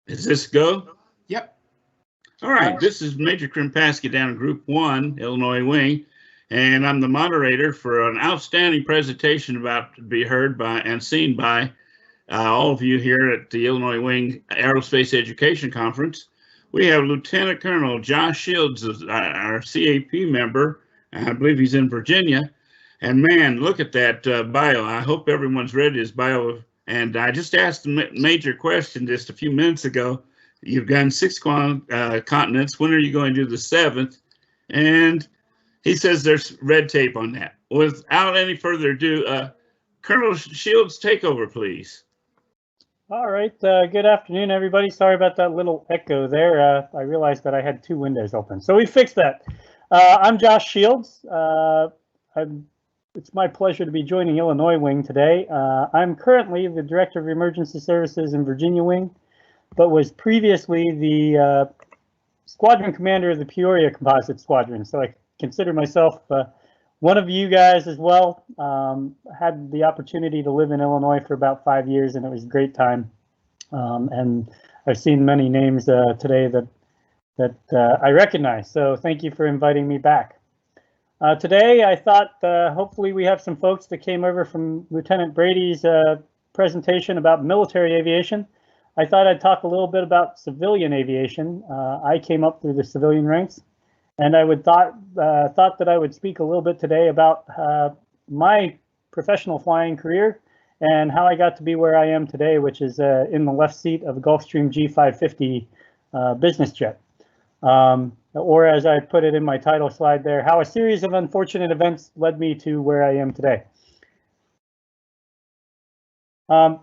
Is this go? Yep. All right, this is Major Krimpaski down in Group 1, Illinois Wing, and I'm the moderator for an outstanding presentation about to be heard by and seen by all of you here at the Illinois Wing Aerospace Education Conference. We have Lieutenant Colonel Josh Shields, our CAP member. I believe he's in Virginia. And man, look at that bio. I hope everyone's read his bio. And I just asked the major question just a few minutes ago. You've done 6 continents. When are you going to do the 7th? And he says there's red tape on that. Without any further ado, Colonel Shields, take over, please. All right. Good afternoon, everybody. Sorry about that little echo there. I realized that I had 2 windows open, so we fixed that. I'm Josh Shields. It's my pleasure to be joining Illinois Wing today. I'm currently the Director of Emergency Services in Virginia Wing, but was previously the Squadron Commander of the Peoria Composite Squadron. So I consider myself one of you guys as well. Had the opportunity to live in Illinois for about 5 years, and it was a great time. And I've seen many names today that I recognize. So thank you for inviting me back. Today, I thought hopefully we have some folks that came over from Lieutenant Brady's presentation about military aviation. I thought I'd talk a little bit about civilian aviation. I came up through the civilian ranks, and I thought that I would speak a little bit today about my professional flying career and how I got to be where I am today, which is in the left seat of a Gulfstream G550 business jet. Or as I put it in my title slide there, how a series of unfortunate events led me to where I am today.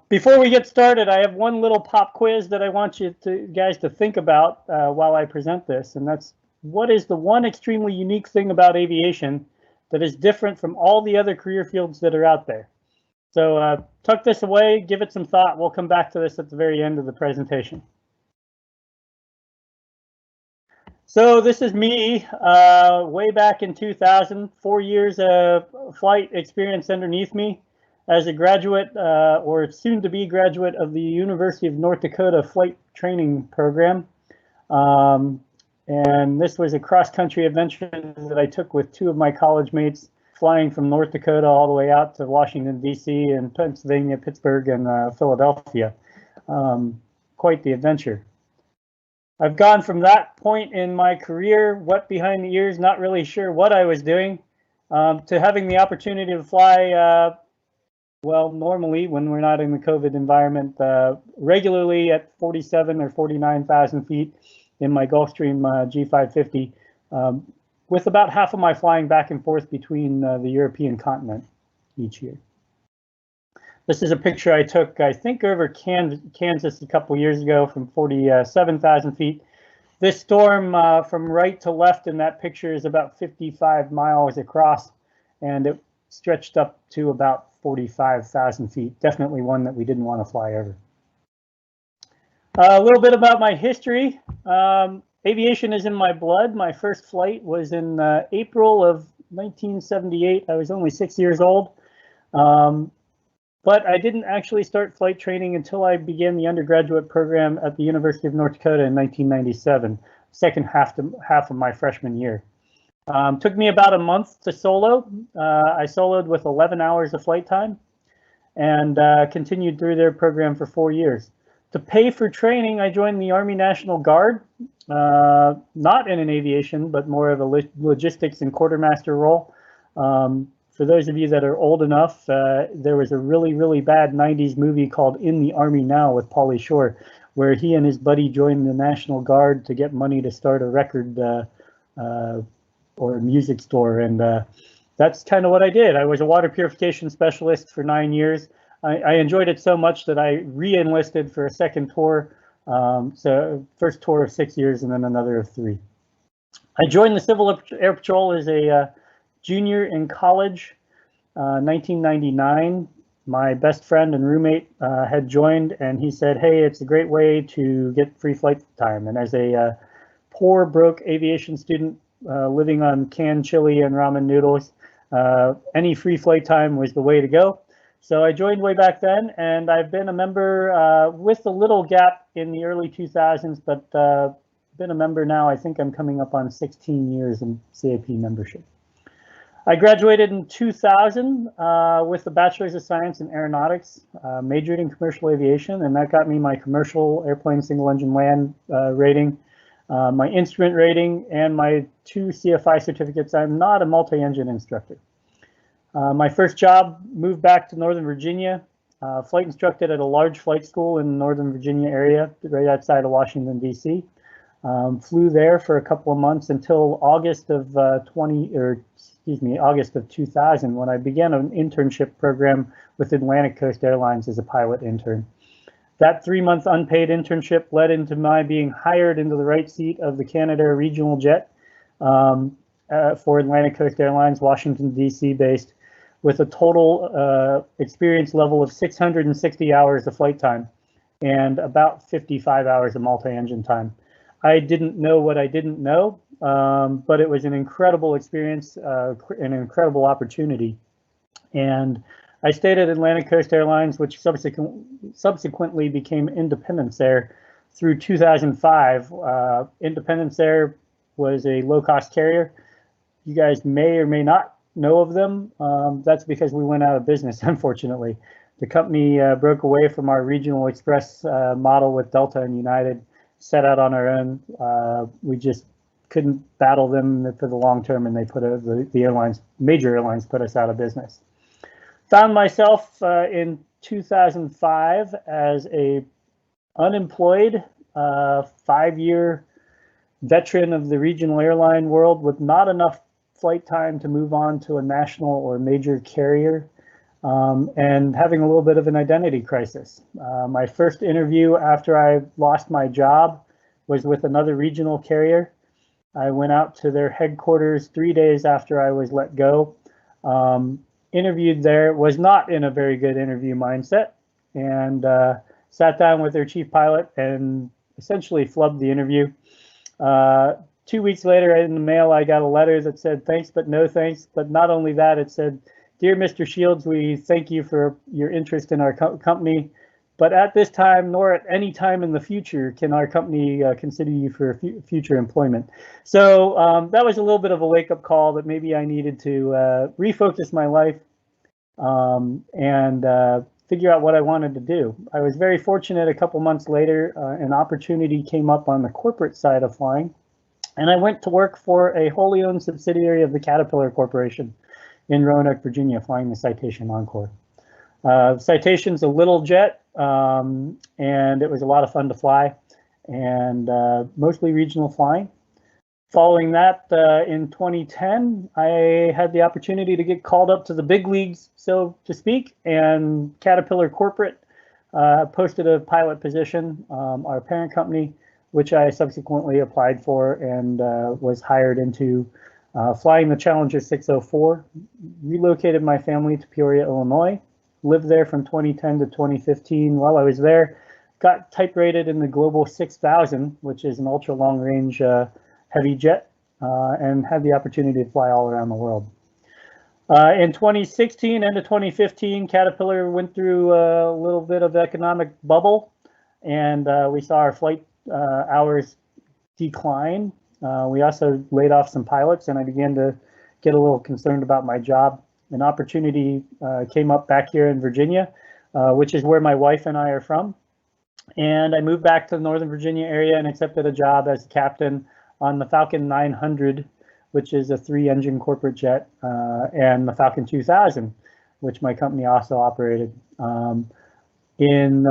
Before we get started, I have one little pop quiz that I want you guys to think about while I present this, and that's what is the one extremely unique thing about aviation that is different from all the other career fields that are out there? So tuck this away, give it some thought. We'll come back to this at the very end of the presentation. So this is me way back in 2000, 4 years of flight experience underneath me as a graduate or soon to be graduate of the University of North Dakota Flight Training Program. And this was a cross-country adventure that I took with 2 of my college mates, flying from North Dakota all the way out to Washington, D.C. and Pennsylvania, Pittsburgh, and Philadelphia. Quite the adventure. I've gone from that point in my career, wet behind the ears, not really sure what I was doing, to having the opportunity to fly, well, normally when we're not in the COVID environment, regularly at 47 or 49,000 feet in my Gulfstream G550, with about half of my flying back and forth between the European continent each year. This is a picture I took, I think, over Kansas a couple years ago from 47,000 feet. This storm from right to left in that picture is about 55 miles across, and it stretched up to about 45,000 feet. Definitely one that we didn't want to fly over. A little bit about my history. Aviation is in my blood. My first flight was in April of 1978. I was only 6 years old. But I didn't actually start flight training until I began the undergraduate program at the University of North Dakota in 1997, second half of my freshman year. Took me about a month to solo. I soloed with 11 hours of flight time and continued through their program for 4 years. To pay for training, I joined the Army National Guard, not in an aviation, but more of a logistics and quartermaster role. For those of you that are old enough, there was a really, really bad 90s movie called In the Army Now with Pauly Shore, where he and his buddy joined the National Guard to get money to start a record or a music store. And that's kind of what I did. I was a water purification specialist for 9 years. I enjoyed it so much that I re-enlisted for a second tour. So first tour of 6 years and then another of 3. I joined the Civil Air Patrol as a junior in college, 1999. My best friend and roommate had joined, and he said, hey, it's a great way to get free flight time. And as a poor, broke aviation student living on canned chili and ramen noodles, any free flight time was the way to go. So I joined way back then, and I've been a member with a little gap in the early 2000s, but been a member now. I think I'm coming up on 16 years in CAP membership. I graduated in 2000 with a Bachelor's of Science in Aeronautics, majored in commercial aviation, and that got me my commercial airplane single engine land rating, my instrument rating, and my 2 CFI certificates. I'm not a multi-engine instructor. My first job, moved back to Northern Virginia, flight instructed at a large flight school in the Northern Virginia area, right outside of Washington, D.C. Flew there for a couple of months until August of August of 2000, when I began an internship program with Atlantic Coast Airlines as a pilot intern. That 3-month unpaid internship led into my being hired into the right seat of the Canadair regional jet for Atlantic Coast Airlines, Washington, D.C. based, with a total experience level of 660 hours of flight time and about 55 hours of multi-engine time. I didn't know what I didn't know, but it was an incredible experience, an incredible opportunity. And I stayed at Atlantic Coast Airlines, which subsequently became Independence Air through 2005. Independence Air was a low-cost carrier. You guys may or may not know of them. That's because we went out of business, unfortunately. The company broke away from our regional express model with Delta and United, set out on our own. We just couldn't battle them for the long term, and they put the airlines, major airlines, put us out of business. Found myself in 2005 as a unemployed 5-year veteran of the regional airline world with not enough flight time to move on to a national or major carrier, and having a little bit of an identity crisis. My first interview after I lost my job was with another regional carrier. I went out to their headquarters 3 days after I was let go. Interviewed there, was not in a very good interview mindset, and sat down with their chief pilot and essentially flubbed the interview. 2 weeks later in the mail, I got a letter that said, "Thanks, but no thanks." But not only that, it said, "Dear Mr. Shields, we thank you for your interest in our company, but at this time, nor at any time in the future, can our company consider you for future employment." So that was a little bit of a wake-up call that maybe I needed to refocus my life and figure out what I wanted to do. I was very fortunate. A couple months later, an opportunity came up on the corporate side of flying, and I went to work for a wholly owned subsidiary of the Caterpillar Corporation in Roanoke, Virginia, flying the Citation Encore. Citation's a little jet, and it was a lot of fun to fly, and mostly regional flying. Following that, in 2010, I had the opportunity to get called up to the big leagues, so to speak, and Caterpillar Corporate posted a pilot position, our parent company, which I subsequently applied for and was hired into flying the Challenger 604, relocated my family to Peoria, Illinois, lived there from 2010 to 2015. While I was there, got type rated in the Global 6000, which is an ultra long range heavy jet, and had the opportunity to fly all around the world. In 2016 and to 2015, Caterpillar went through a little bit of economic bubble, and we saw our flight hours decline. We also laid off some pilots, and I began to get a little concerned about my job. An opportunity came up back here in Virginia, which is where my wife and I are from. And I moved back to the Northern Virginia area and accepted a job as a captain on the Falcon 900, which is a 3-engine corporate jet, and the Falcon 2000, which my company also operated. In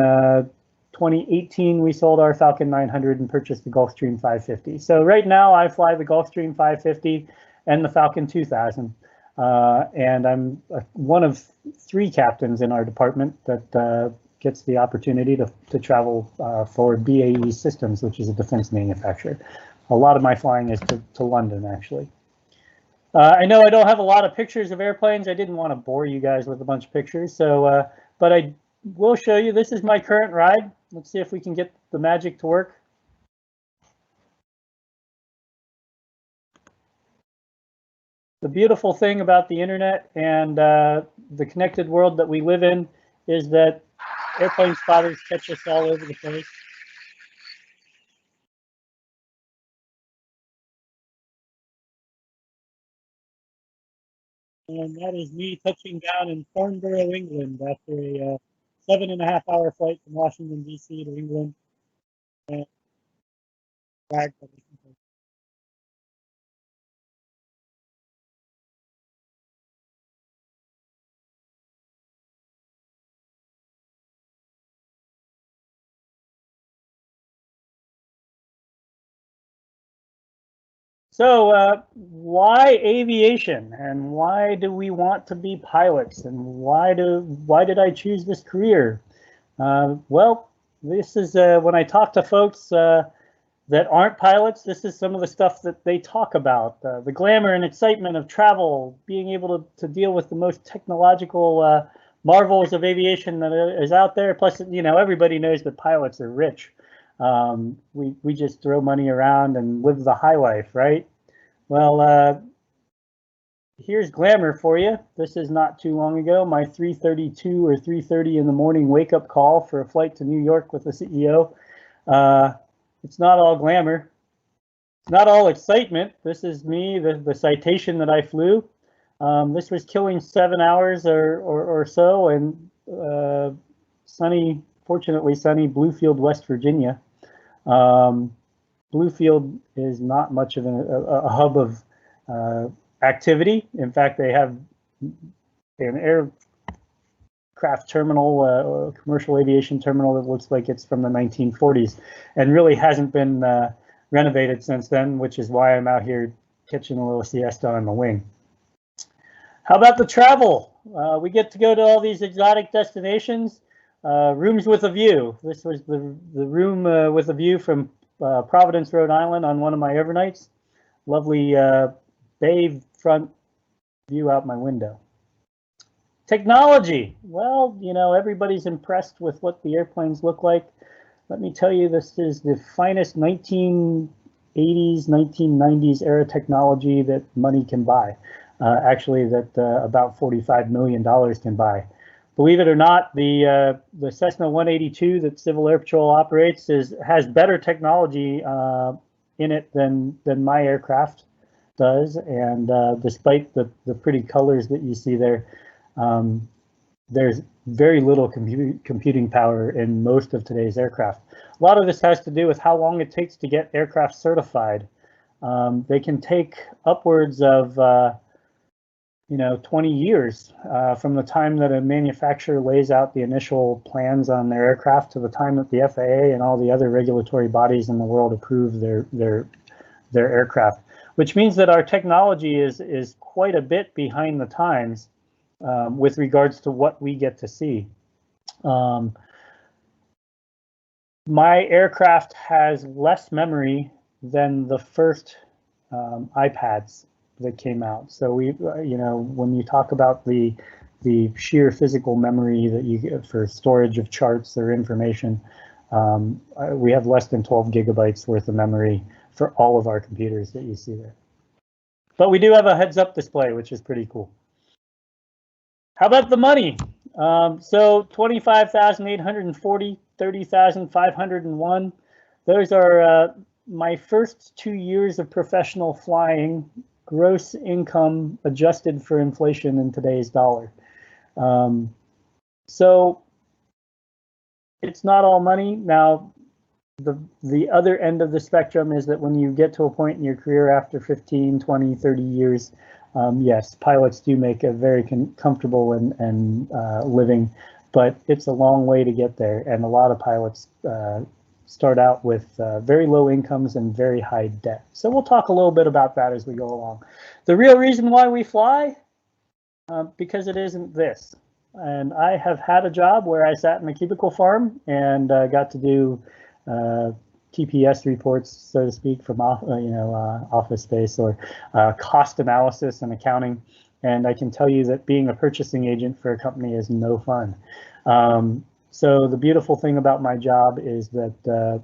2018, we sold our Falcon 900 and purchased the Gulfstream 550. So right now I fly the Gulfstream 550 and the Falcon 2000. And I'm one of 3 captains in our department that gets the opportunity to travel for BAE Systems, which is a defense manufacturer. A lot of my flying is to London, actually. I know I don't have a lot of pictures of airplanes. I didn't want to bore you guys with a bunch of pictures, so but I will show you. This is my current ride. Let's see if we can get the magic to work. The beautiful thing about the internet and the connected world that we live in is that airplane spotters catch us all over the place. And that is me touching down in Thornborough, England, after a 7.5-hour flight from Washington, D.C. to England. And so why aviation, and why do we want to be pilots, and why did I choose this career? Well, this is when I talk to folks that aren't pilots, this is some of the stuff that they talk about. The glamour and excitement of travel, being able to deal with the most technological marvels of aviation that is out there. Plus, you know, everybody knows that pilots are rich. We just throw money around and live the high life, right? Well, here's glamour for you. This is not too long ago, my 3:32 or 3:30 in the morning wake-up call for a flight to New York with the CEO. It's not all glamour. It's not all excitement. This is me, the citation that I flew. This was killing 7 hours or so in sunny, fortunately sunny Bluefield, West Virginia. Bluefield is not much of a hub of activity. In fact, they have an aircraft terminal, or commercial aviation terminal that looks like it's from the 1940s and really hasn't been renovated since then, which is why I'm out here catching a little siesta on the wing. How about the travel? We get to go to all these exotic destinations, rooms with a view. This was the room with a view from Providence, Rhode Island on one of my overnights. Lovely bay front view out my window. Technology. Well, you know, everybody's impressed with what the airplanes look like. Let me tell you, this is the finest 1980s, 1990s era technology that money can buy. Actually, that about $45 million can buy. Believe it or not, the Cessna 182 that Civil Air Patrol operates has better technology in it than my aircraft does. And despite the pretty colors that you see there, there's very little computing power in most of today's aircraft. A lot of this has to do with how long it takes to get aircraft certified. They can take upwards of 20 years from the time that a manufacturer lays out the initial plans on their aircraft to the time that the FAA and all the other regulatory bodies in the world approve their aircraft, which means that our technology is quite a bit behind the times with regards to what we get to see. My aircraft has less memory than the first iPads that came out. So we, when you talk about the sheer physical memory that you get for storage of charts or information, we have less than 12 gigabytes worth of memory for all of our computers that you see there. But we do have a heads-up display, which is pretty cool. How about the money? So 25,840, 30,501. Those are my first 2 years of professional flying, gross income adjusted for inflation in today's dollar. So it's not all money. Now, the other end of the spectrum is that when you get to a point in your career after 15, 20, 30 years, yes, pilots do make a very comfortable and living, but it's a long way to get there. And a lot of pilots start out with very low incomes and very high debt. So we'll talk a little bit about that as we go along. The real reason why we fly, because it isn't this. And I have had a job where I sat in a cubicle farm and got to do TPS reports, so to speak, from office space, or cost analysis and accounting. And I can tell you that being a purchasing agent for a company is no fun. So the beautiful thing about my job is that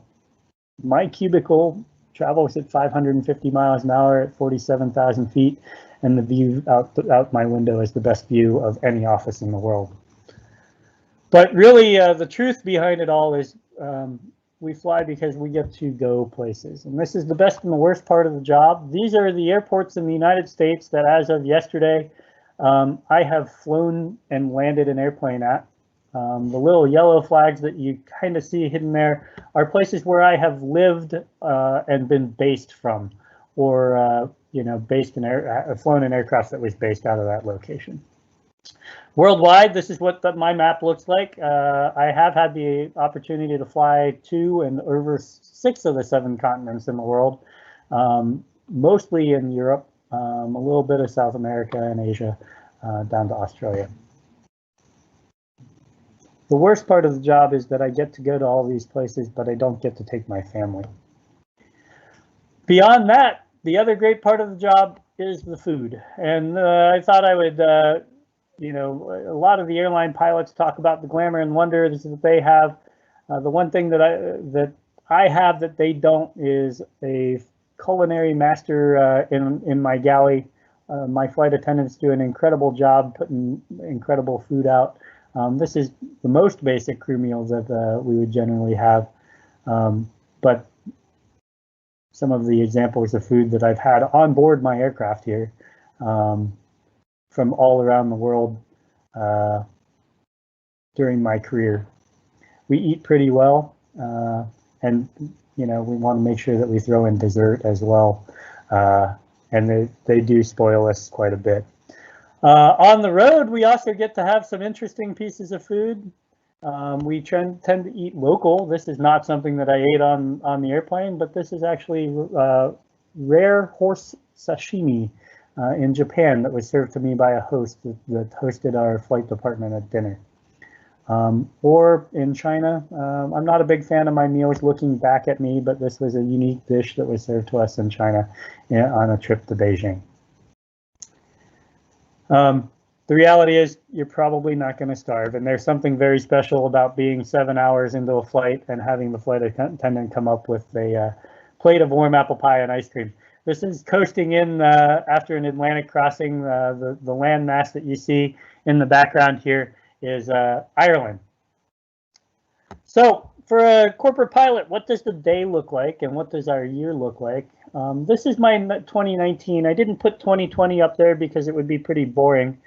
my cubicle travels at 550 miles an hour at 47,000 feet, and the view out my window is the best view of any office in the world. But really, the truth behind it all is we fly because we get to go places. And this is the best and the worst part of the job. These are the airports in the United States that, as of yesterday, I have flown and landed an airplane at. The little yellow flags that you kind of see hidden there are places where I have lived and been based from, or based in flown an aircraft that was based out of that location. Worldwide, this is what my map looks like. I have had the opportunity to fly to and over 6 of the 7 continents in the world, mostly in Europe, a little bit of South America and Asia, down to Australia. The worst part of the job is that I get to go to all these places, but I don't get to take my family. Beyond that, the other great part of the job is the food. And I thought I would, a lot of the airline pilots talk about the glamour and wonder that they have. The one thing that I have that they don't is a culinary master in my galley. My flight attendants do an incredible job putting incredible food out. This is the most basic crew meals that we would generally have, but some of the examples of food that I've had on board my aircraft here from all around the world during my career. We eat pretty well, and we want to make sure that we throw in dessert as well, and they do spoil us quite a bit. On the road, we also get to have some interesting pieces of food. We tend to eat local. This is not something that I ate on the airplane, but this is actually rare horse sashimi in Japan that was served to me by a host that hosted our flight department at dinner. Or in China, I'm not a big fan of my meals looking back at me, but this was a unique dish that was served to us in China on a trip to Beijing. The reality is you're probably not going to starve, and there's something very special about being 7 hours into a flight and having the flight attendant come up with a plate of warm apple pie and ice cream. This is coasting in after an Atlantic crossing. The landmass that you see in the background here is Ireland. So for a corporate pilot, what does the day look like and what does our year look like? This is my 2019. I didn't put 2020 up there because it would be pretty boring.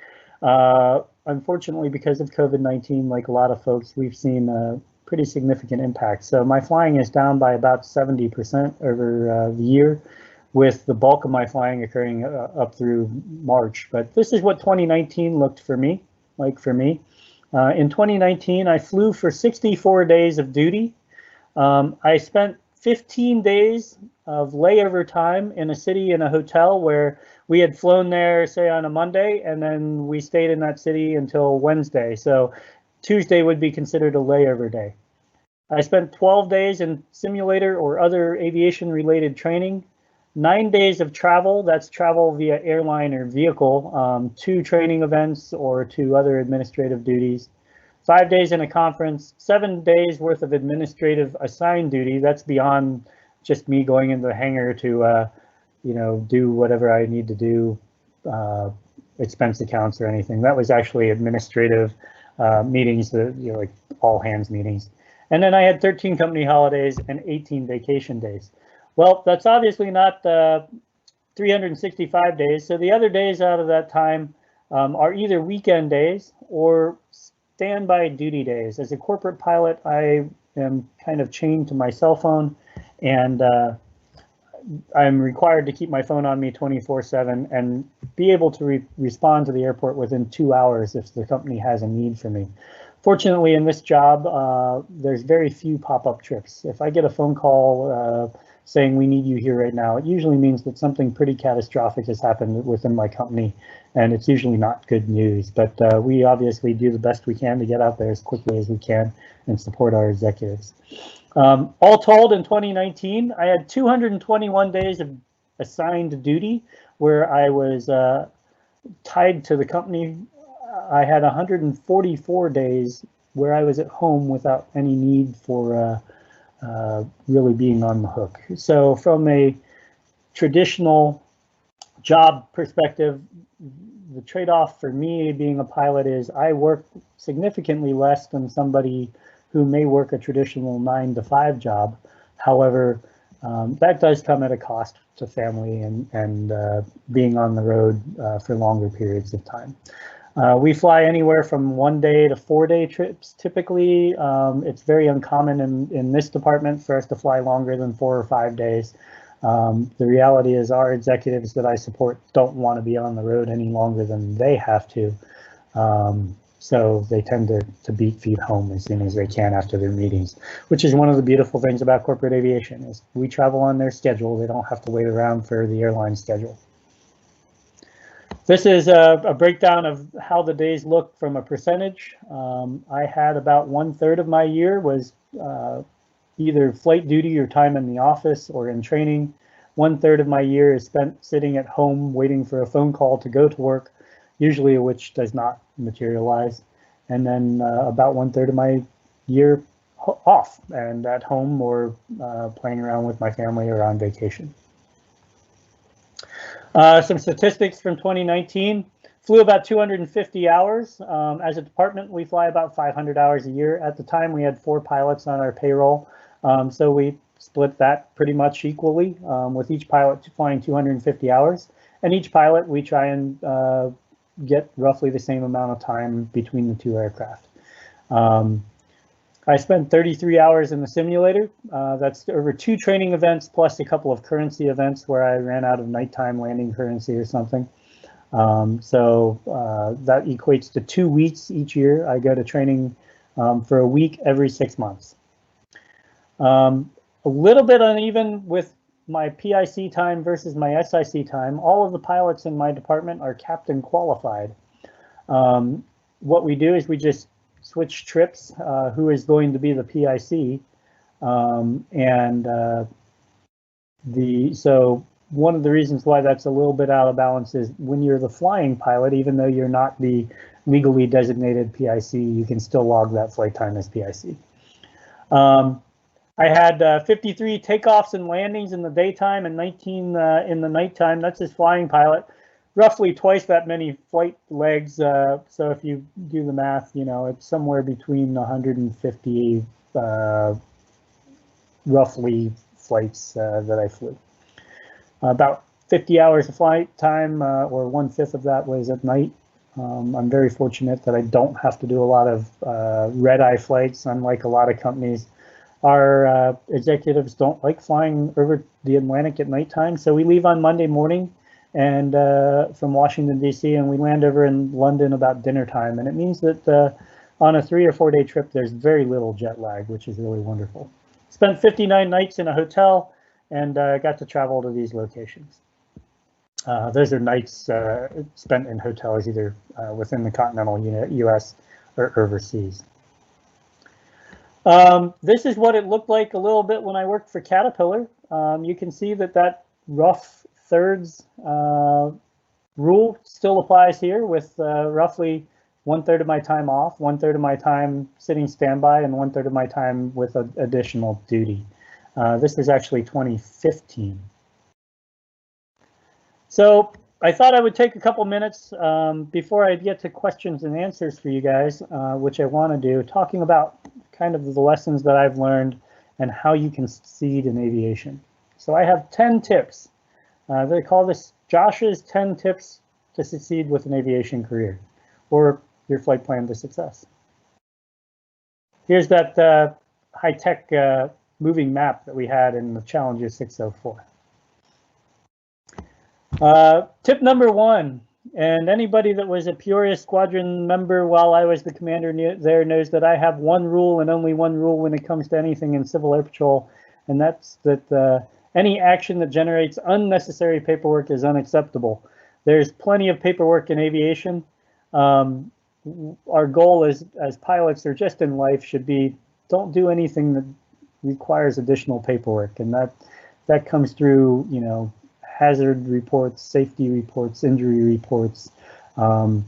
Unfortunately, because of COVID-19, like a lot of folks, we've seen a pretty significant impact. So my flying is down by about 70% over the year, with the bulk of my flying occurring up through March. But this is what 2019 looked like for me. In 2019, I flew for 64 days of duty. I spent 15 days of layover time in a city in a hotel where we had flown there, say, on a Monday, and then we stayed in that city until Wednesday. So Tuesday would be considered a layover day. I spent 12 days in simulator or other aviation-related training, 9 days of travel, that's travel via airline or vehicle, 2 training events or 2 other administrative duties, 5 days in a conference, 7 days worth of administrative assigned duty. That's beyond just me going into the hangar to, do whatever I need to do, expense accounts or anything. That was actually administrative meetings, like all hands meetings. And then I had 13 company holidays and 18 vacation days. Well, that's obviously not 365 days. So the other days out of that time are either weekend days or standby duty days. As a corporate pilot, I am kind of chained to my cell phone, and I'm required to keep my phone on me 24/7 and be able to respond to the airport within 2 hours if the company has a need for me. Fortunately, in this job, there's very few pop-up trips. If I get a phone call saying we need you here right now, it usually means that something pretty catastrophic has happened within my company, and it's usually not good news. But we obviously do the best we can to get out there as quickly as we can and support our executives. All told, in 2019, I had 221 days of assigned duty where I was tied to the company. I had 144 days where I was at home without any need for really being on the hook. So from a traditional job perspective, the trade-off for me being a pilot is I work significantly less than somebody who may work a traditional 9-to-5 job. However, that does come at a cost to family and being on the road for longer periods of time. We fly anywhere from 1-day to 4-day trips. Typically, it's very uncommon in this department for us to fly longer than 4 or 5 days. The reality is our executives that I support don't want to be on the road any longer than they have to. So they tend to beat feet home as soon as they can after their meetings, which is one of the beautiful things about corporate aviation is we travel on their schedule. They don't have to wait around for the airline schedule. This is a breakdown of how the days look from a percentage. I had about 1/3 of my year was either flight duty or time in the office or in training. 1/3 of my year is spent sitting at home waiting for a phone call to go to work, usually which does not materialize. And then about 1/3 of my year off and at home or playing around with my family or on vacation. Some statistics from 2019. Flew about 250 hours. As a department, we fly about 500 hours a year. At the time, we had 4 pilots on our payroll. So we split that pretty much equally with each pilot flying 250 hours. And each pilot, we try and get roughly the same amount of time between the 2 aircraft. I spent 33 hours in the simulator. That's over 2 training events plus a couple of currency events where I ran out of nighttime landing currency or something. That equates to 2 weeks each year. I go to training for a week every 6 months. A little bit uneven with my PIC time versus my SIC time. All of the pilots in my department are captain qualified. What we do is we just switch trips, who is going to be the PIC. So one of the reasons why that's a little bit out of balance is when you're the flying pilot, even though you're not the legally designated PIC, you can still log that flight time as PIC. I had 53 takeoffs and landings in the daytime and 19 in the nighttime. That's as flying pilot. Roughly twice that many flight legs. So if you do the math, you know, it's somewhere between 150 roughly flights that I flew. About 50 hours of flight time, or 1/5 of that was at night. I'm very fortunate that I don't have to do a lot of red-eye flights, unlike a lot of companies. Our executives don't like flying over the Atlantic at nighttime, so we leave on Monday morning and from Washington, D.C., and we land over in London about dinner time. And it means that on a 3 or 4 day trip, there's very little jet lag, which is really wonderful. Spent 59 nights in a hotel and got to travel to these locations. Those are nights spent in hotels either within the continental U.S. or overseas. This is what it looked like a little bit when I worked for Caterpillar. You can see that rough thirds rule still applies here with roughly 1/3 of my time off, 1/3 of my time sitting standby, and 1/3 of my time with additional duty. This is actually 2015. So I thought I would take a couple minutes before I get to questions and answers for you guys, which I want to do, talking about kind of the lessons that I've learned and how you can succeed in aviation. So I have 10 tips. They call this Josh's 10 tips to succeed with an aviation career, or your flight plan to success. Here's that high-tech moving map that we had in the Challenger 604. Tip number 1, and anybody that was a Peoria Squadron member while I was the commander there knows that I have one rule and only one rule when it comes to anything in Civil Air Patrol, and that's that any action that generates unnecessary paperwork is unacceptable. There's plenty of paperwork in aviation. Our goal as pilots or just in life should be don't do anything that requires additional paperwork, and that comes through, you know, hazard reports, safety reports, injury reports, and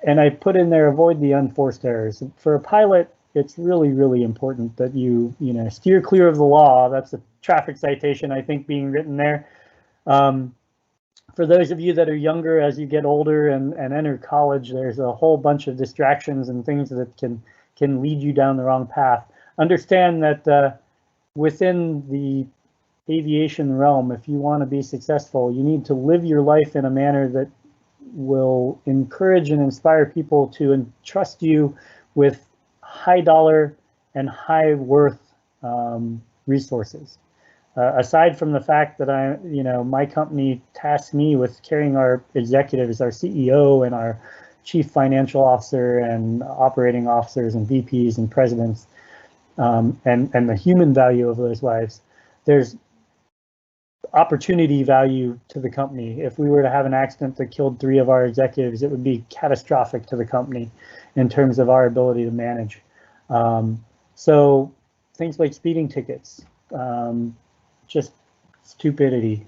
I put in there avoid the unforced errors. For a pilot, it's really important that you steer clear of the law. That's a traffic citation, I think, being written there. For those of you that are younger, as you get older and enter college, there's a whole bunch of distractions and things that can lead you down the wrong path. Understand that within the aviation realm, if you want to be successful, you need to live your life in a manner that will encourage and inspire people to entrust you with high dollar and high worth resources. Aside from the fact that my company tasks me with carrying our executives, our CEO and our chief financial officer and operating officers and VPs and presidents, and the human value of those lives, there's opportunity value to the company. If we were to have an accident that killed 3 of our executives, it would be catastrophic to the company in terms of our ability to manage. So things like speeding tickets, just stupidity.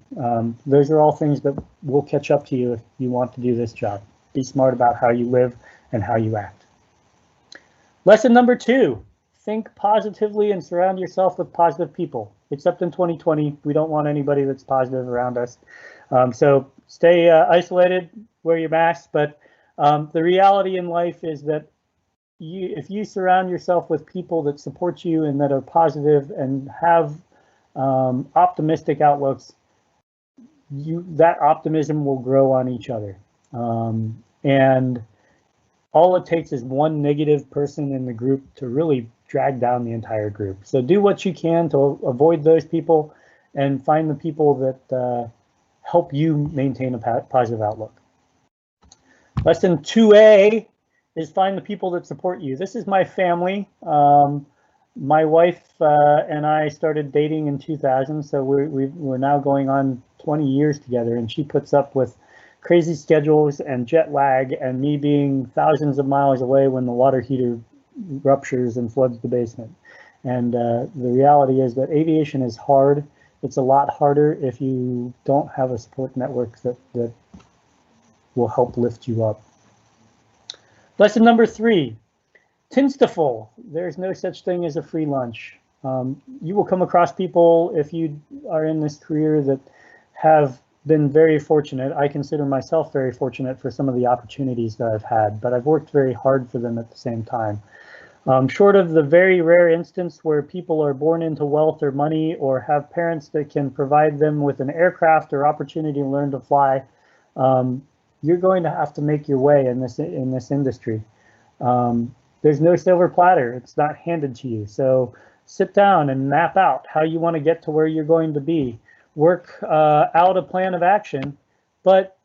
Those are all things that will catch up to you if you want to do this job. Be smart about how you live and how you act. Lesson number 2, think positively and surround yourself with positive people. Except in 2020, we don't want anybody that's positive around us. So stay isolated, wear your mask, but the reality in life is that if you surround yourself with people that support you and that are positive and have optimistic outlooks, that optimism will grow on each other. And all it takes is one negative person in the group to really drag down the entire group. So do what you can to avoid those people and find the people that help you maintain a positive outlook. Lesson 2A is find the people that support you. This is my family. My wife and I started dating in 2000, so we're now going on 20 years together, and she puts up with crazy schedules and jet lag and me being thousands of miles away when the water heater ruptures and floods the basement. And the reality is that aviation is hard. It's a lot harder if you don't have a support network that will help lift you up. Lesson number 3, tinstaful. There's no such thing as a free lunch. You will come across people, if you are in this career, that have been very fortunate. I consider myself very fortunate for some of the opportunities that I've had, but I've worked very hard for them at the same time. Short of the very rare instance where people are born into wealth or money or have parents that can provide them with an aircraft or opportunity to learn to fly, you're going to have to make your way in this industry. There's no silver platter. It's not handed to you. So sit down and map out how you want to get to where you're going to be. Work out a plan of action, but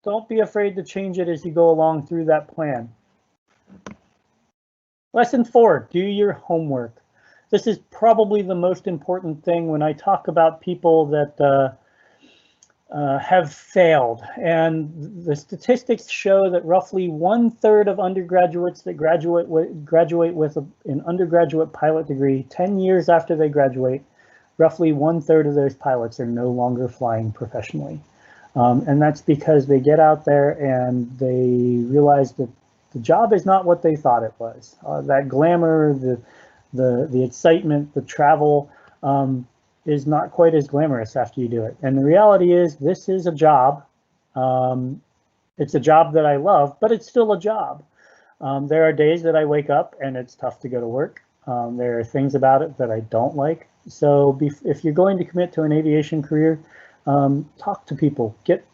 don't be afraid to change it as you go along through that plan. Lesson 4, do your homework. This is probably the most important thing when I talk about people that have failed. And the statistics show that roughly 1/3 of undergraduates that graduate with an undergraduate pilot degree, 10 years after they graduate, roughly 1/3 of those pilots are no longer flying professionally. And that's because they get out there and they realize that the job is not what they thought it was. That glamour, the excitement, the travel is not quite as glamorous after you do it. And the reality is this is a job. It's a job that I love, but it's still a job. There are days that I wake up and it's tough to go to work. There are things about it that I don't like. So if you're going to commit to an aviation career, talk to people, get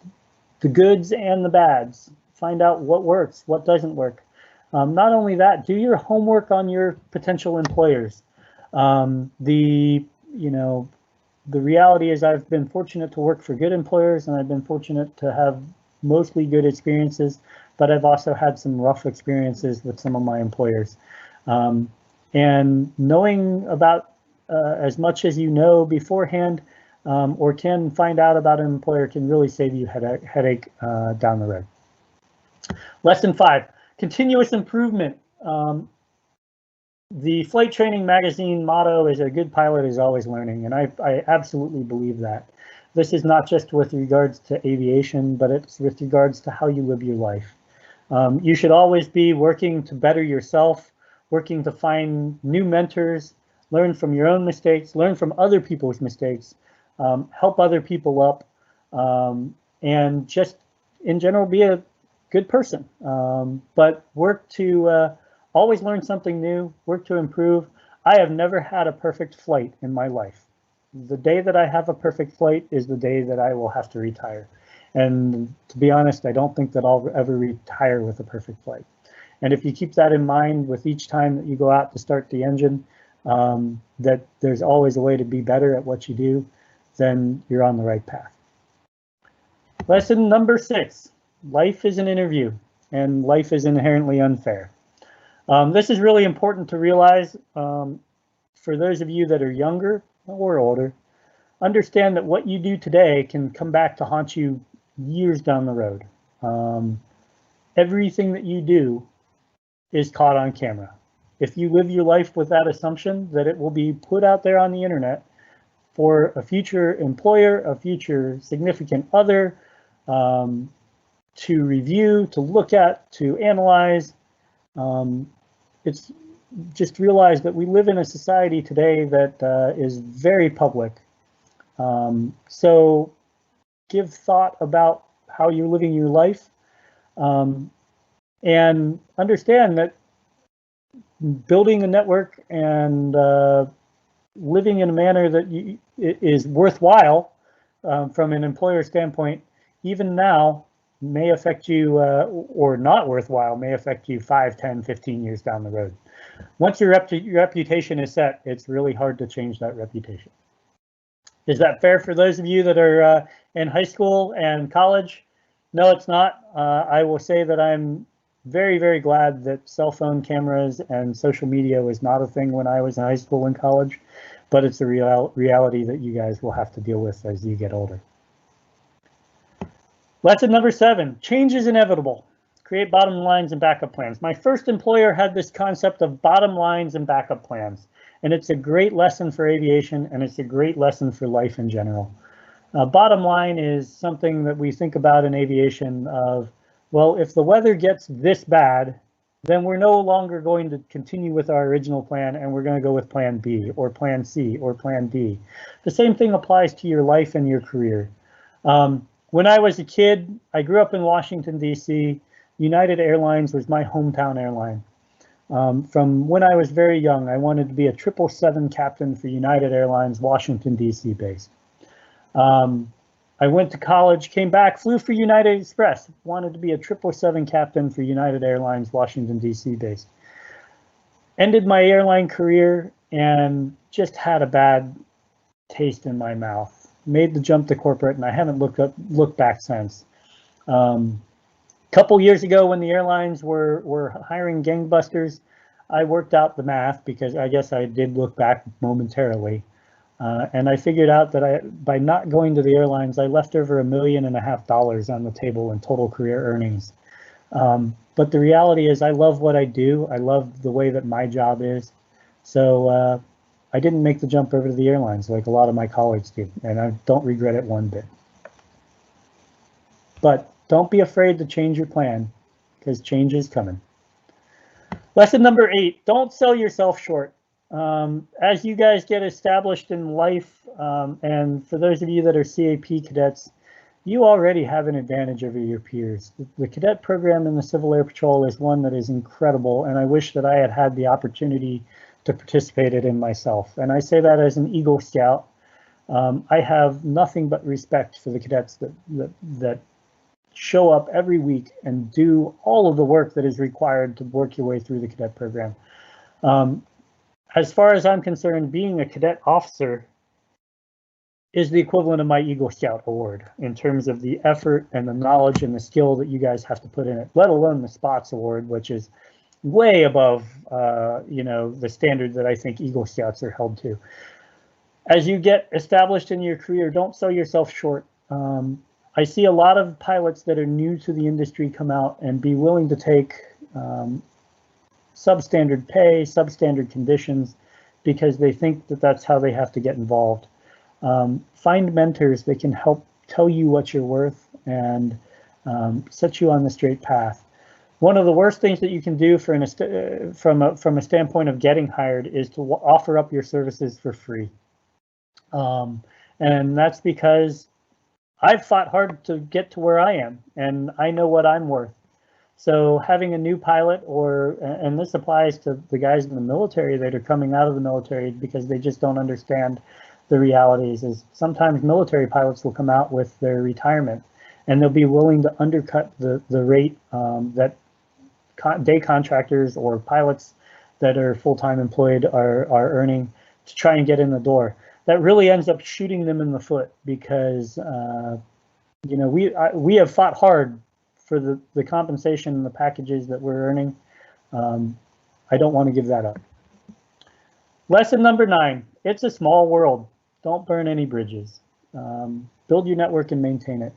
the goods and the bads, find out what works, what doesn't work. Not only that, do your homework on your potential employers. The reality is I've been fortunate to work for good employers, and I've been fortunate to have mostly good experiences, but I've also had some rough experiences with some of my employers. And knowing about as much as you know beforehand or can find out about an employer can really save you headache down the road. Lesson 5, continuous improvement. The Flight Training Magazine motto is a good pilot is always learning, and I absolutely believe that. This is not just with regards to aviation, but it's with regards to how you live your life. You should always be working to better yourself, working to find new mentors, learn from your own mistakes, learn from other people's mistakes, help other people up, and just in general be a good person. But work to always learn something new, work to improve. I have never had a perfect flight in my life. The day that I have a perfect flight is the day that I will have to retire. And to be honest, I don't think that I'll ever retire with a perfect flight. And if you keep that in mind with each time that you go out to start the engine, that there's always a way to be better at what you do, then you're on the right path. Lesson number 6, life is an interview and life is inherently unfair. This is really important to realize for those of you that are younger or older. Understand that what you do today can come back to haunt you years down the road. Everything that you do is caught on camera. If you live your life with that assumption that it will be put out there on the internet for a future employer, a future significant other, to review, to look at, to analyze, it's just realize that we live in a society today that is very public. So give thought about how you're living your life, and understand that building a network and living in a manner that is worthwhile from an employer standpoint, even now, may affect you, or not worthwhile, may affect you 5, 10, 15 years down the road. Once your reputation is set, it's really hard to change that reputation. Is that fair for those of you that are in high school and college? No, it's not. I will say that I'm very, very glad that cell phone cameras and social media was not a thing when I was in high school and college, but it's a reality that you guys will have to deal with as you get older. Lesson number 7, change is inevitable. Create bottom lines and backup plans. My first employer had this concept of bottom lines and backup plans, and it's a great lesson for aviation, and it's a great lesson for life in general. Bottom line is something that we think about in aviation of, well, if the weather gets this bad, then we're no longer going to continue with our original plan, and we're going to go with plan B or plan C or plan D. The same thing applies to your life and your career. When I was a kid, I grew up in Washington, D.C. United Airlines was my hometown airline. From when I was very young, I wanted to be a 777 captain for United Airlines, Washington, D.C. based. I went to college, came back, flew for United Express, wanted to be a 777 captain for United Airlines, Washington, D.C. based. Ended my airline career and just had a bad taste in my mouth. Made the jump to corporate, and I haven't looked back since. Couple years ago, when the airlines were hiring gangbusters, I worked out the math, because I guess I did look back momentarily, and I figured out that by not going to the airlines, I left over $1.5 million on the table in total career earnings. But the reality is, I love what I do. I love the way that my job is. So I didn't make the jump over to the airlines like a lot of my colleagues did, and I don't regret it one bit. But don't be afraid to change your plan, because change is coming. Lesson number 8, don't sell yourself short. As you guys get established in life, and for those of you that are CAP cadets, you already have an advantage over your peers. The cadet program in the Civil Air Patrol is one that is incredible, and I wish that I had had the opportunity to participate in myself. And I say that as an Eagle Scout. I have nothing but respect for the cadets that show up every week and do all of the work that is required to work your way through the cadet program. As far as I'm concerned, being a cadet officer is the equivalent of my Eagle Scout award in terms of the effort and the knowledge and the skill that you guys have to put in it, let alone the Spots award, which is way above the standard that I think Eagle Scouts are held to. As you get established in your career, don't sell yourself short. I see a lot of pilots that are new to the industry come out and be willing to take substandard pay, substandard conditions, because they think that that's how they have to get involved. Find mentors that can help tell you what you're worth and set you on the straight path. One of the worst things that you can do from a standpoint of getting hired is to offer up your services for free. And that's because I've fought hard to get to where I am, and I know what I'm worth. So having a new pilot, and this applies to the guys in the military that are coming out of the military because they just don't understand the realities, is sometimes military pilots will come out with their retirement and they'll be willing to undercut the rate that day contractors or pilots that are full-time employed are earning to try and get in the door. That really ends up shooting them in the foot because you know, we have fought hard for the compensation and the packages that we're earning. I don't want to give that up. Lesson number 9, it's a small world. Don't burn any bridges. Build your network and maintain it.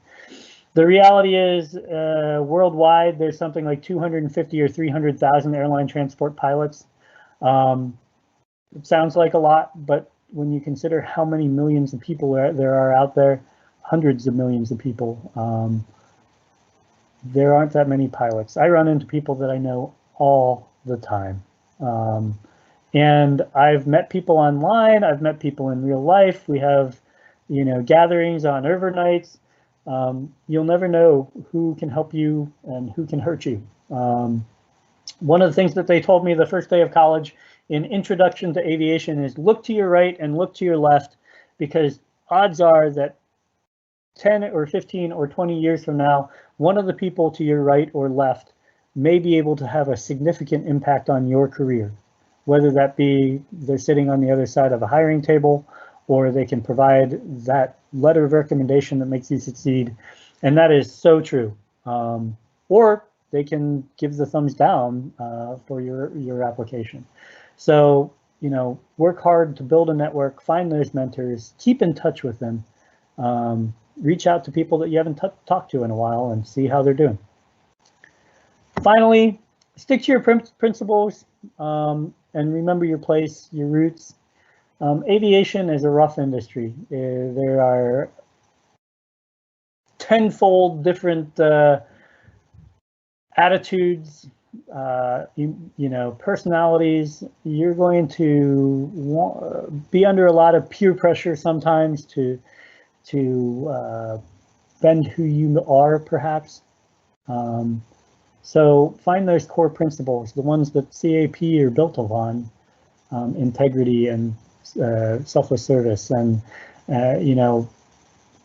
The reality is worldwide, there's something like 250 or 300,000 airline transport pilots. It sounds like a lot, but when you consider how many millions of people there are out there, hundreds of millions of people, there aren't that many pilots. I run into people that I know all the time. And I've met people online, I've met people in real life. We have, you know, gatherings on overnights. You'll never know who can help you and who can hurt you. One of the things that they told me the first day of college in Introduction to Aviation is look to your right and look to your left, because odds are that 10 or 15 or 20 years from now, one of the people to your right or left may be able to have a significant impact on your career, whether that be they're sitting on the other side of a hiring table, or they can provide that letter of recommendation that makes you succeed. And that is so true. Or they can give the thumbs down for your application. So, you know, work hard to build a network, find those mentors, keep in touch with them, reach out to people that you haven't talked to in a while and see how they're doing. Finally, stick to your principles and remember your place, your roots. Aviation is a rough industry. There are tenfold different attitudes, you know, personalities. You're going to be under a lot of peer pressure sometimes to bend who you are, perhaps. So find those core principles, the ones that CAP are built upon, integrity and selfless service, and you know,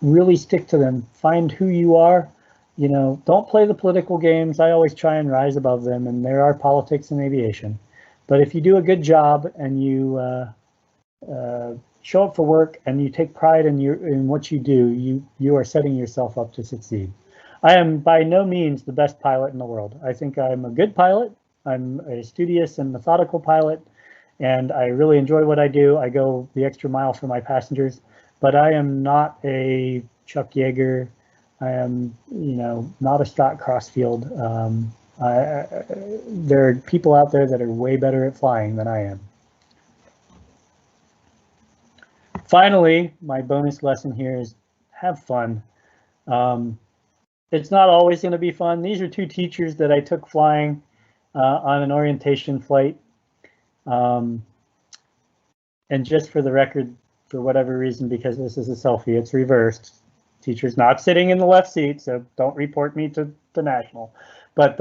really stick to them. Find who you are. You know, don't play the political games. I always try and rise above them, and there are politics in aviation. But if you do a good job and you show up for work and you take pride in what you do, you are setting yourself up to succeed. I am by no means the best pilot in the world. I think I'm a good pilot. I'm a studious and methodical pilot, and I really enjoy what I do. I go the extra mile for my passengers, but I am not a Chuck Yeager. I am, you know, not a Scott Crossfield. There are people out there that are way better at flying than I am. Finally, my bonus lesson here is have fun. It's not always going to be fun. These are 2 teachers that I took flying on an orientation flight. And just for the record, for whatever reason, because this is a selfie, it's reversed. Teacher's not sitting in the left seat, so don't report me to the national. But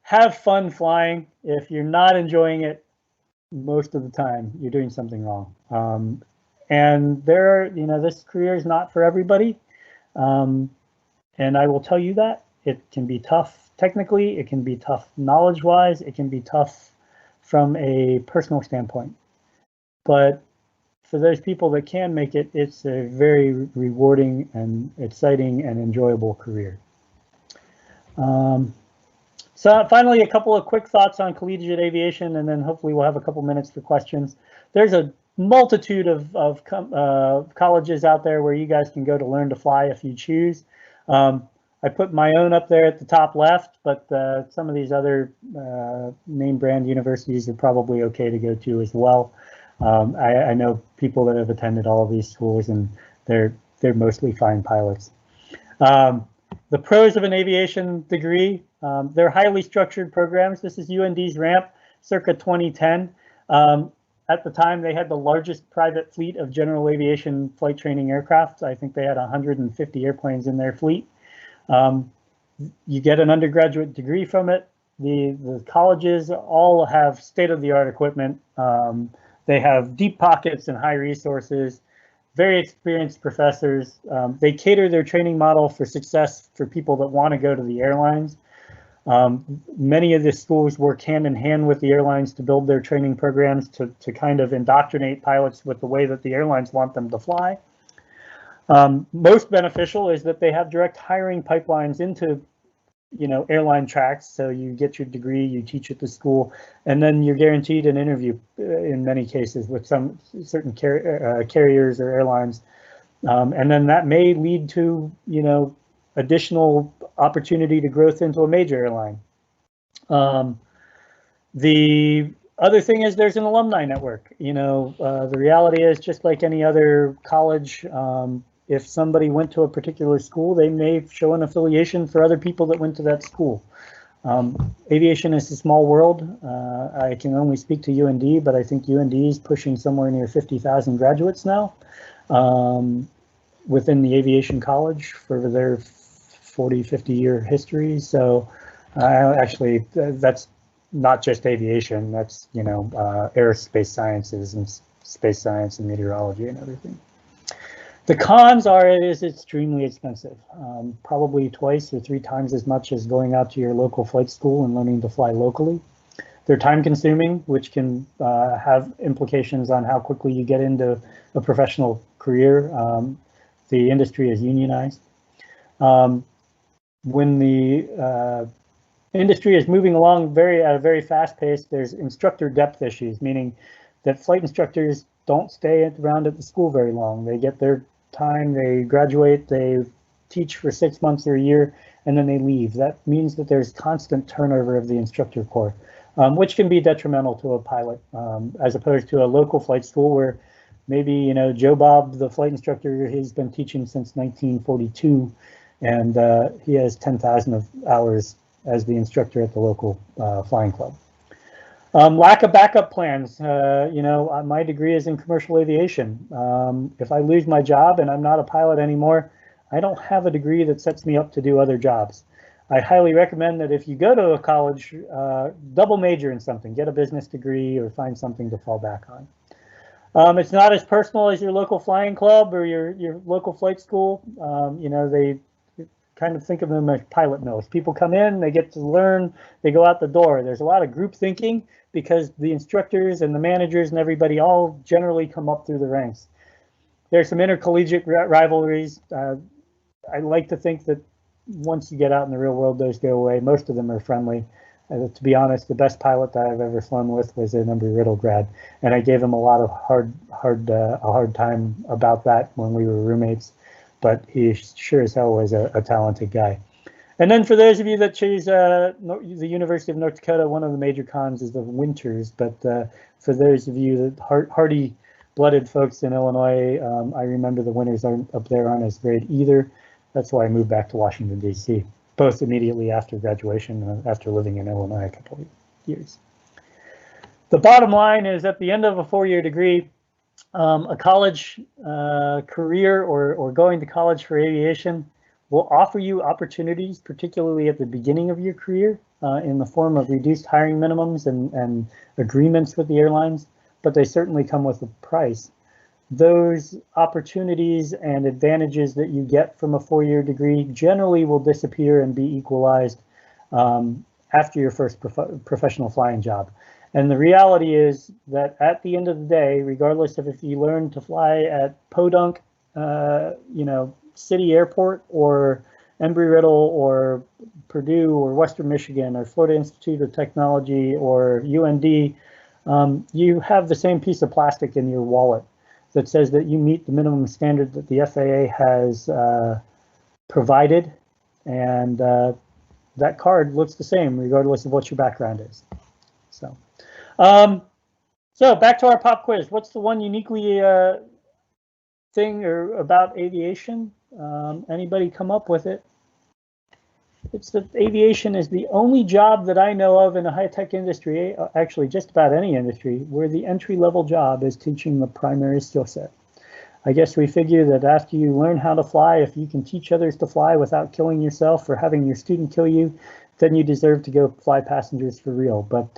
have fun flying. If you're not enjoying it most of the time, you're doing something wrong. And you know, this career is not for everybody. And I will tell you that it can be tough technically, it can be tough knowledge-wise, it can be tough from a personal standpoint. But for those people that can make it, it's a very rewarding and exciting and enjoyable career. So finally, a couple of quick thoughts on collegiate aviation, and then hopefully we'll have a couple minutes for questions. There's a multitude of colleges out there where you guys can go to learn to fly if you choose. I put my own up there at the top left, but some of these other name brand universities are probably okay to go to as well. I know people that have attended all of these schools, and they're mostly fine pilots. The pros of an aviation degree, they're highly structured programs. This is UND's ramp circa 2010. At the time, they had the largest private fleet of general aviation flight training aircraft. I think they had 150 airplanes in their fleet. You get an undergraduate degree from it. The colleges all have state-of-the-art equipment. They have deep pockets and high resources, very experienced professors. They cater their training model for success for people that want to go to the airlines. Many of the schools work hand in hand with the airlines to build their training programs to kind of indoctrinate pilots with the way that the airlines want them to fly. Most beneficial is that they have direct hiring pipelines into, airline tracks. So you get your degree, you teach at the school, and then you're guaranteed an interview in many cases with some certain carriers or airlines. And then that may lead to, additional opportunity to growth into a major airline. The other thing is there's an alumni network. The reality is, just like any other college, if somebody went to a particular school, they may show an affiliation for other people that went to that school. Aviation is a small world. I can only speak to UND, but I think UND is pushing somewhere near 50,000 graduates now within the aviation college for their 40, 50-year history. So actually, that's not just aviation. That's, aerospace sciences and space science and meteorology and everything. The cons are it is extremely expensive, probably twice or 3 times as much as going out to your local flight school and learning to fly locally. They're time consuming, which can have implications on how quickly you get into a professional career. The industry is unionized. When the industry is moving along at a very fast pace, there's instructor depth issues, meaning that flight instructors don't stay around at the school very long. They get their time, they graduate, they teach for 6 months or a year, and then they leave. That means that there's constant turnover of the instructor corps, which can be detrimental to a pilot, as opposed to a local flight school where maybe, Joe Bob, the flight instructor, he's been teaching since 1942, and he has 10,000 hours as the instructor at the local flying club. Lack of backup plans. My degree is in commercial aviation. If I lose my job and I'm not a pilot anymore, I don't have a degree that sets me up to do other jobs. I highly recommend that if you go to a college, double major in something, get a business degree or find something to fall back on. It's not as personal as your local flying club or your local flight school. They kind of think of them as pilot mills. People come in, they get to learn, they go out the door. There's a lot of group thinking because the instructors and the managers and everybody all generally come up through the ranks. There's some intercollegiate rivalries. I like to think that once you get out in the real world, those go away. Most of them are friendly. To be honest, the best pilot that I've ever flown with was an Embry-Riddle grad, and I gave him a lot of a hard time about that when we were roommates. But he sure as hell was a talented guy. And then for those of you that choose the University of North Dakota, one of the major cons is the winters. But for those of you that hardy-blooded folks in Illinois, I remember the winters up there aren't as great either. That's why I moved back to Washington, D.C., both immediately after graduation, after living in Illinois a couple of years. The bottom line is at the end of a 4-year degree, a college career or going to college for aviation will offer you opportunities, particularly at the beginning of your career, in the form of reduced hiring minimums and agreements with the airlines, but they certainly come with a price. Those opportunities and advantages that you get from a 4-year degree generally will disappear and be equalized after your first professional flying job. And the reality is that at the end of the day, regardless of if you learn to fly at Podunk, City Airport or Embry-Riddle or Purdue or Western Michigan or Florida Institute of Technology or UND, you have the same piece of plastic in your wallet that says that you meet the minimum standard that the FAA has provided, and that card looks the same regardless of what your background is. So back to our pop quiz. What's the one uniquely thing or about aviation? Anybody come up with it? It's that aviation is the only job that I know of in a high-tech industry, actually just about any industry, where the entry-level job is teaching the primary skill set. I guess we figure that after you learn how to fly, if you can teach others to fly without killing yourself or having your student kill you, then you deserve to go fly passengers for real. But,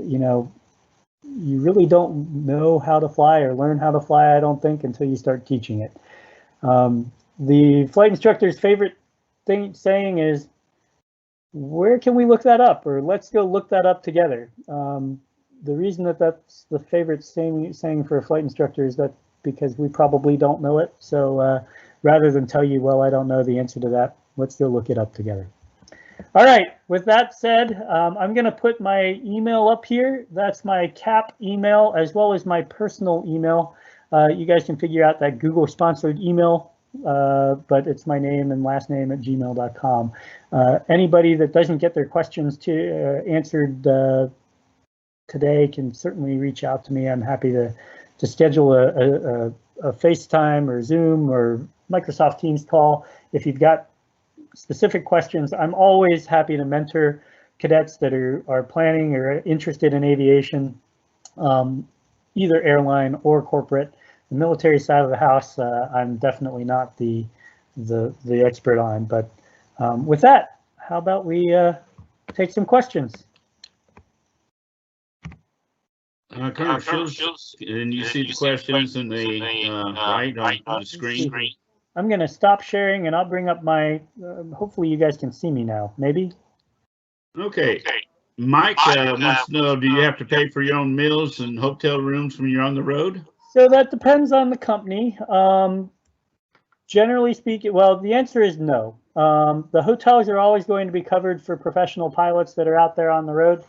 you know, you really don't know how to fly or learn how to fly, I don't think, until you start teaching it. The flight instructor's favorite saying is, where can we look that up? Or let's go look that up together. The reason that that's the favorite saying for a flight instructor is that because we probably don't know it. So rather than tell you, well, I don't know the answer to that, let's go look it up together. All right, with that said, I'm going to put my email up here. That's my CAP email as well as my personal email. You guys can figure out that Google sponsored email, but it's my name and last name at gmail.com. Anybody that doesn't get their questions answered today can certainly reach out to me. I'm happy to schedule a FaceTime or Zoom or Microsoft Teams call. If you've got specific questions, I'm always happy to mentor cadets that are planning or interested in aviation, either airline or corporate. The military side of the house, I'm definitely not the expert on. But with that, how about we take some questions? Colonel Shields, and you see the questions in the right on the screen. I'm going to stop sharing and I'll bring up my, hopefully you guys can see me now, maybe. Okay. Mike wants to know, do you have to pay for your own meals and hotel rooms when you're on the road? So that depends on the company. Generally speaking, well, the answer is no. The hotels are always going to be covered for professional pilots that are out there on the road.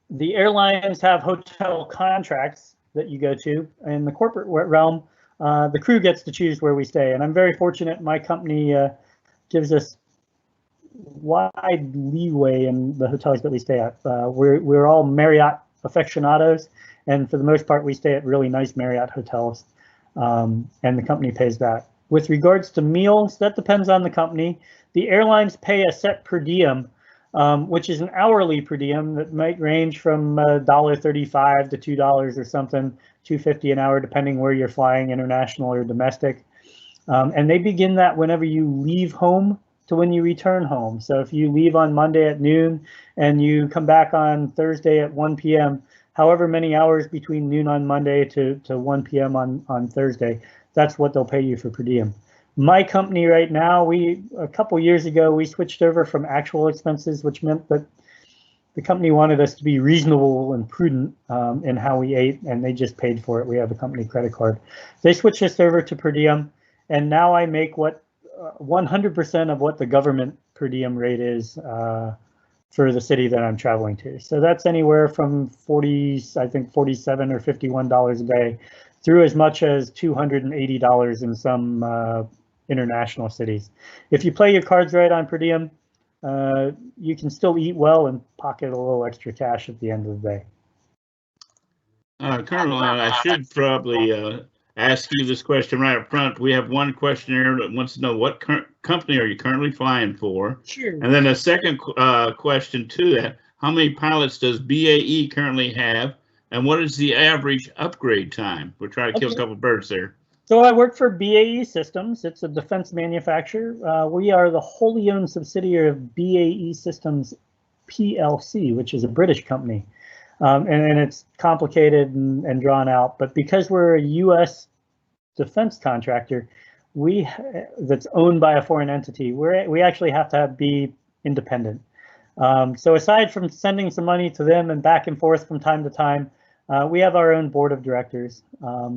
The airlines have hotel contracts that you go to. In the corporate realm, the crew gets to choose where we stay. And I'm very fortunate my company gives us wide leeway in the hotels that we stay at. We're all Marriott aficionados, and for the most part, we stay at really nice Marriott hotels, and the company pays that. With regards to meals, that depends on the company. The airlines pay a set per diem, which is an hourly per diem that might range from $1.35 to $2 or something, $2.50 an hour, depending where you're flying, international or domestic. And they begin that whenever you leave home to when you return home. So if you leave on Monday at noon and you come back on Thursday at 1 p.m., however many hours between noon on Monday to 1 p.m. on Thursday, that's what they'll pay you for per diem. My company right now, a couple years ago, we switched over from actual expenses, which meant that the company wanted us to be reasonable and prudent in how we ate, and they just paid for it. We have a company credit card. They switched us over to per diem, and now I make what 100% of what the government per diem rate is for the city that I'm traveling to. So that's anywhere from $47 or $51 a day through as much as $280 in some international cities. If you play your cards right on per diem, you can still eat well and pocket a little extra cash at the end of the day. Colonel, I should probably ask you this question right up front. We have one questioner that wants to know what company are you currently flying for? Sure. And then a second question to that, how many pilots does BAE currently have? And what is the average upgrade time? We're trying to kill a couple birds there. So I work for BAE Systems. It's a defense manufacturer. We are the wholly owned subsidiary of BAE Systems PLC, which is a British company. And it's complicated and drawn out. But because we're a U.S. defense contractor, that's owned by a foreign entity, we actually have to be independent. So aside from sending some money to them and back and forth from time to time, we have our own board of directors.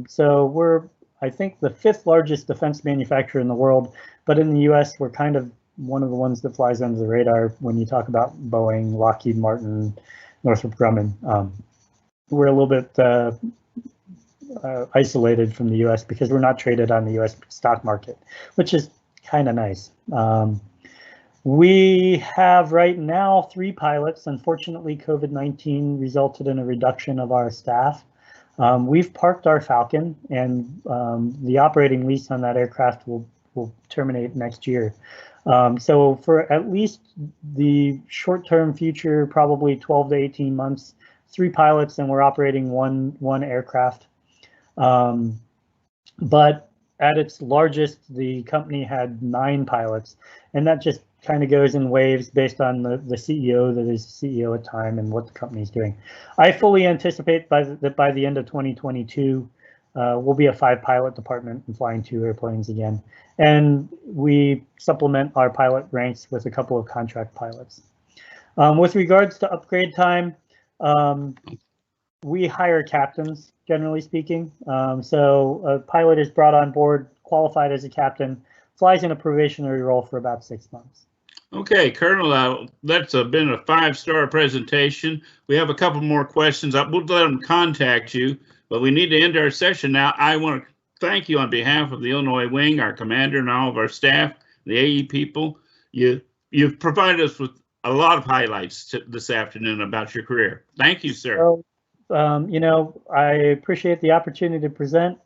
So we're, I think, the 5th largest defense manufacturer in the world, but in the US, we're kind of one of the ones that flies under the radar when you talk about Boeing, Lockheed Martin, Northrop Grumman. We're a little bit isolated from the US because we're not traded on the US stock market, which is kind of nice. We have right now 3 pilots. Unfortunately, COVID-19 resulted in a reduction of our staff. We've parked our Falcon, and the operating lease on that aircraft will terminate next year. So for at least the short-term future, probably 12 to 18 months, 3 pilots, and we're operating one aircraft. But at its largest, the company had 9 pilots, and that just kind of goes in waves based on the CEO that is the CEO at the time and what the company is doing. I fully anticipate that by the end of 2022, we'll be a 5-pilot department and flying 2 airplanes again. And we supplement our pilot ranks with a couple of contract pilots. With regards to upgrade time, we hire captains, generally speaking. So a pilot is brought on board, qualified as a captain, flies in a probationary role for about 6 months. Okay, Colonel, that's been a 5-star presentation. We have a couple more questions. We'll let them contact you, but we need to end our session now. I want to thank you on behalf of the Illinois Wing, our commander, and all of our staff, the AE people. You've provided us with a lot of highlights this afternoon about your career. Thank you, sir. So, you know, I appreciate the opportunity to present.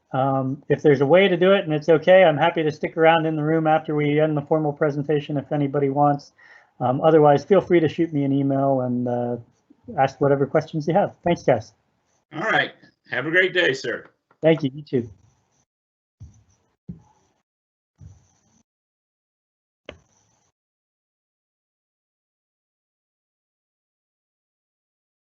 If there's a way to do it and it's okay, I'm happy to stick around in the room after we end the formal presentation if anybody wants. Otherwise, feel free to shoot me an email and ask whatever questions you have. Thanks, guys. All right. Have a great day, sir. Thank you. You too.